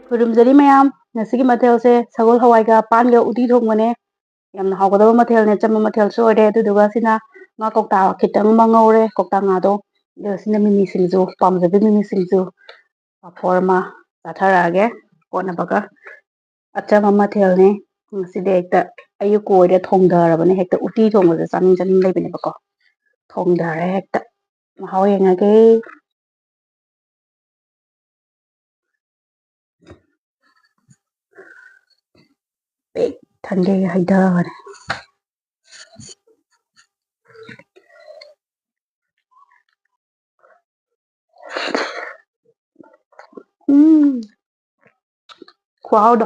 ꯈꯨꯔꯨꯝꯖꯔꯤ ꯃꯌꯥꯝ ꯉꯁꯤꯒꯤ ꯃꯊꯦꯜꯁꯦ ꯁꯒꯣꯜ ꯍꯋꯥꯏꯒ ꯄꯥꯟꯒ ꯎꯇꯤ ꯊꯣꯡꯕꯅꯦ ꯌꯥꯝꯅ ꯍꯥꯎꯒꯗꯕ ꯃꯊꯦꯜꯅꯦ ꯆꯝꯕ ꯃꯊꯦꯜꯁꯨ ꯑꯣꯏꯔꯦ ꯑꯗꯨꯗꯨꯒ ꯁꯤꯅ ꯉꯥ ꯀꯧꯇꯥ ꯈꯤꯇꯪ ꯑꯃ ꯉꯧꯔꯦ ꯀꯧꯇꯥ ꯉꯥꯗꯣ ꯑꯗꯨꯒ ꯁꯤꯅ ꯃꯤꯃꯤ ꯁꯤꯡꯖꯨ ꯄꯥꯝꯖꯕꯤ ꯃꯤꯃꯤ ꯁꯤꯡꯖꯨ ꯄꯥꯐꯣꯔ ꯑꯃ ꯆꯥꯊꯔꯛꯑꯒꯦ ꯀꯣꯟꯅꯕꯒ ꯑꯆꯝꯕ ꯃꯊꯦꯜꯅꯤ ꯉꯁꯤꯗꯤ ꯍꯦꯛꯇ ꯑꯌꯨꯛꯀ ꯑꯣꯏꯔꯦ ꯊꯣꯡꯊꯔꯕꯅꯦ ꯍꯦꯛꯇ ꯎꯇꯤ ꯊꯣꯡꯕꯁꯦ ꯆꯥꯅꯤꯡ ꯆꯥꯅꯤꯡ ꯂꯩꯕꯅꯦꯕꯀꯣ ꯊꯣꯡꯊꯔꯦ ꯍꯦꯛꯇ ꯃꯍꯥꯎ ꯌꯦꯡꯉꯒꯦ ꯄꯤꯛ ꯊꯟꯒꯩ ꯍꯩꯊꯕꯅꯦ ꯈꯨꯍꯥꯎꯗꯣ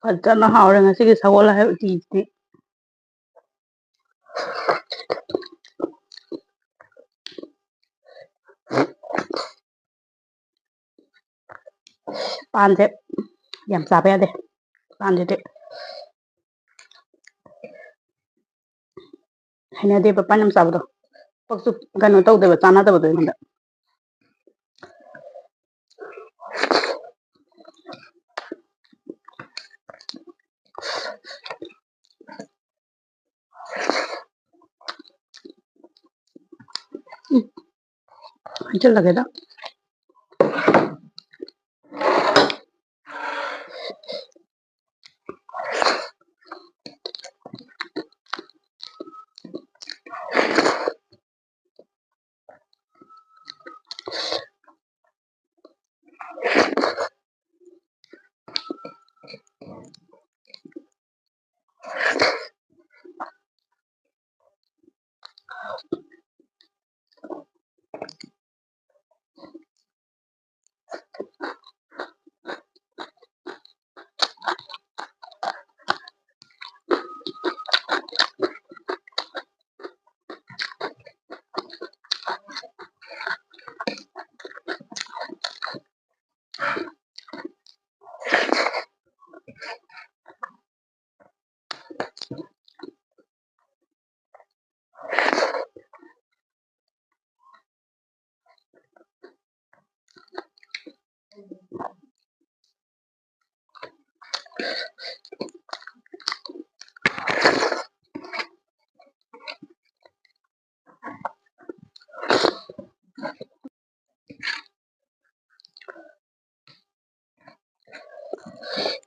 ꯐꯖꯅ ꯍꯥꯎꯔꯦ ꯉꯁꯤꯒꯤ ꯁꯒꯣꯜ ꯍꯋꯥꯏ ꯎꯇꯤꯁꯤꯗꯤ ꯄꯥꯟꯁꯦ ꯌꯥꯝ ꯆꯥꯕ ꯌꯥꯗꯦ ꯄꯥꯟꯁꯤꯗꯤ ꯍꯩꯅꯗꯦꯕ ꯄꯥꯟ ꯌꯥꯝ ꯆꯥꯕꯗꯣ ꯄꯛꯁꯨ ꯀꯩꯅꯣ ꯇꯧꯗꯦꯕ ꯆꯥꯟꯅꯗꯕꯗꯣ ꯑꯩꯉꯣꯟꯗ ꯍꯩꯖꯤꯜꯂꯒꯦꯗ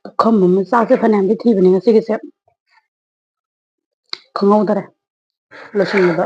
ꯄꯨꯈꯝ ꯑꯃ ꯆꯥꯛꯁꯦ ꯐꯅꯌꯥꯝꯗꯤ ꯊꯤꯕꯅꯦ ꯉꯁꯤꯒꯤꯁꯦ ꯈꯪꯍꯧꯗꯔꯦ ꯂꯣꯏꯁꯤꯟꯕꯗ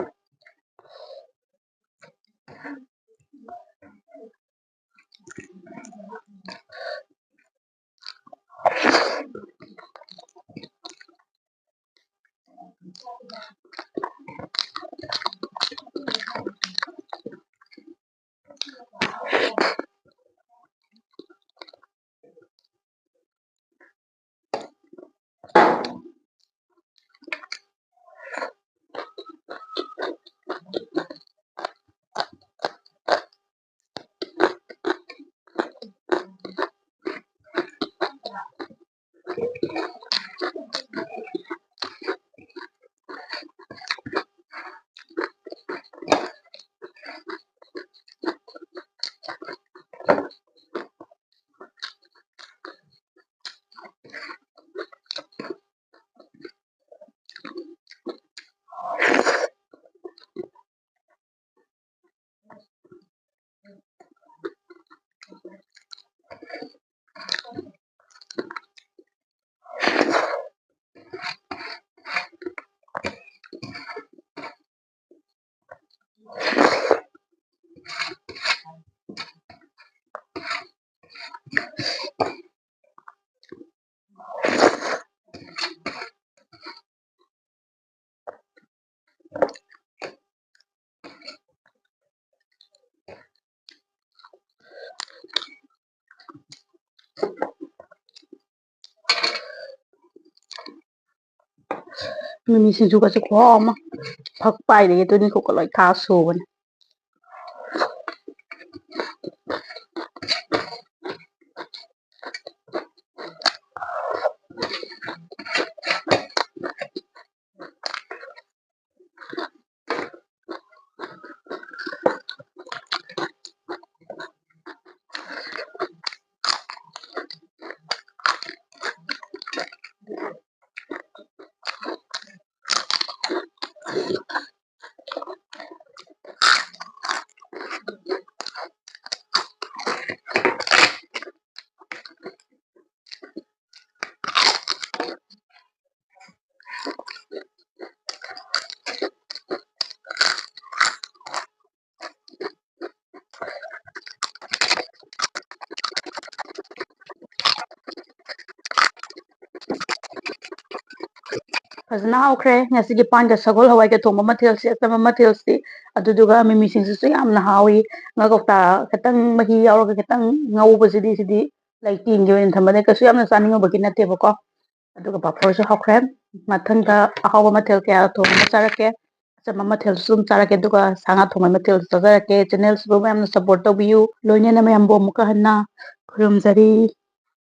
ꯃꯤꯃꯤ ꯁꯤꯡꯖꯨꯒꯁꯦ ꯈꯨꯍꯥꯎ ꯑꯃ ꯐꯛ ꯄꯥꯏꯗꯒꯤ ꯇꯨꯅꯤꯡꯈꯣꯛꯀ ꯂꯣꯏ ꯊꯥꯛꯑ ꯁꯨꯕꯅꯦ ꯐꯖꯅ ꯍꯥꯎꯈ꯭ꯔꯦ ꯉꯁꯤꯒꯤ ꯄꯥꯟꯒ ꯁꯒꯣꯜ ꯍꯋꯥꯏꯒ ꯊꯣꯡꯕ ꯃꯊꯦꯜꯁꯤ ꯑꯆꯝꯕ ꯃꯊꯦꯜꯁꯤ ꯑꯗꯨꯗꯨꯒ ꯃꯤꯃꯤꯁꯤꯡꯁꯤꯁꯨ ꯌꯥꯝꯅ ꯍꯥꯎꯏ ꯉꯥ ꯀꯧꯇꯥ ꯈꯤꯇꯪ ꯃꯍꯤ ꯌꯥꯎꯔꯒ ꯈꯤꯇꯪ ꯉꯧꯕꯁꯤꯗꯤ ꯂꯩ ꯇꯤꯟꯒꯤ ꯑꯣꯏꯅ ꯊꯝꯕꯅꯦ ꯀꯩꯁꯨ ꯌꯥꯝꯅ ꯆꯥꯅꯤꯡꯉꯨꯕꯒꯤ ꯅꯠꯇꯦꯕꯀꯣ ꯑꯗꯨꯒ ꯄꯥꯐꯣꯔꯁꯨ ꯍꯧꯈ꯭ꯔꯦ ꯃꯊꯪꯗ ꯑꯍꯥꯎꯕ ꯃꯊꯦꯜ ꯀꯌꯥ ꯊꯣꯡꯉꯒ ꯆꯥꯔꯛꯀꯦ ꯑꯆꯝꯕ ꯃꯊꯦꯜꯁꯨ ꯑꯗꯨꯝ ꯆꯥꯔꯛꯀꯦ ꯑꯗꯨꯒ ꯁꯥ ꯉꯥ ꯊꯣꯡꯕ ꯃꯊꯦꯜꯁꯨ ꯆꯥꯖꯔꯛꯀꯦ ꯆꯦꯟꯅꯦꯜꯁꯤꯕꯨ ꯃꯌꯥꯝꯅ ꯁꯞꯄꯣꯔꯠ ꯇꯧꯕꯤꯌꯨ ꯂꯣꯏꯅꯅ ꯃꯌꯥꯝꯕꯨ ꯑꯃꯨꯛꯀ ꯍꯟꯅ ꯈꯨꯔꯨꯝꯖꯔꯤ